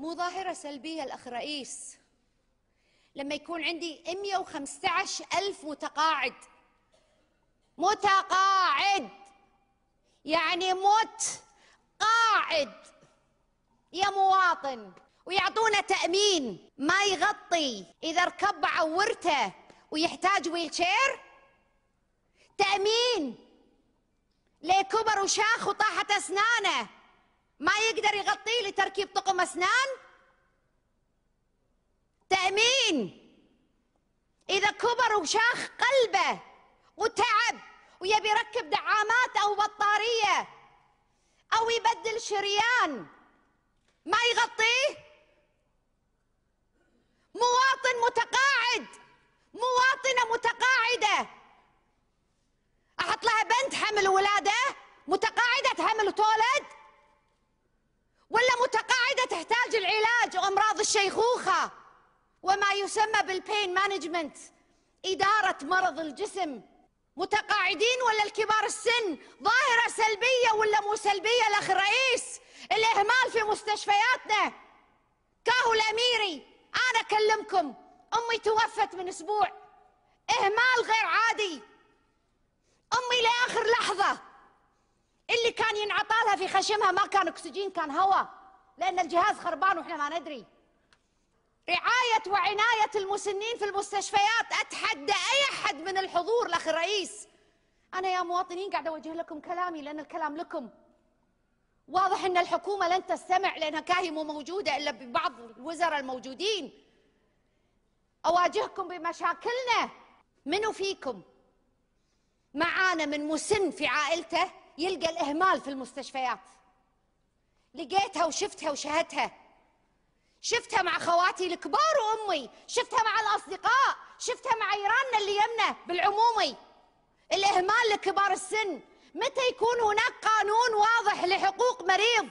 مو ظاهرة سلبية الأخ رئيس لما يكون عندي 115,000 متقاعد يعني قاعد يا مواطن، ويعطونا تأمين ما يغطي إذا ركب بعورته ويحتاج ويلشير، تأمين لكبر وشاخ وطاحت أسنانه ما يقدر يغطيه لتركيب طقم أسنان، تأمين إذا كبر وشاخ قلبه وتعب ويبي يركب دعامات أو بطارية أو يبدل شريان ما يغطيه، مواطن متقاعد، مواطنة متقاعدة أحط لها بنت حمل ولادة، متقاعدة تحمل وتولد، ولا متقاعدة تحتاج العلاج وأمراض الشيخوخة وما يسمى بالبين مانجمنت، إدارة مرض الجسم، متقاعدين ولا الكبار السن؟ ظاهرة سلبية ولا مو سلبية الأخ الرئيس؟ الإهمال في مستشفياتنا كاهو الأميري، أنا أكلمكم أمي توفت من أسبوع، إهمال غير عادي، أمي لآخر لحظة اللي كان ينعطى لها في خشمها ما كان أكسجين، كان هواء لأن الجهاز خربان وإحنا ما ندري. رعاية وعناية المسنين في المستشفيات، أتحدى أي أحد من الحضور الأخ الرئيس. أنا يا مواطنين قاعدة أوجه لكم كلامي لأن الكلام لكم. واضح أن الحكومة لن تستمع لأنها كاهي مو موجودة إلا ببعض الوزراء الموجودين. أواجهكم بمشاكلنا. منو فيكم معانا من مسن في عائلته يلقى الإهمال في المستشفيات؟ لقيتها وشفتها وشهدتها، شفتها مع خواتي الكبار وأمي، شفتها مع الأصدقاء، شفتها مع جيراننا اللي يمنا بالعمومي. الإهمال لكبار السن. متى يكون هناك قانون واضح لحقوق مريض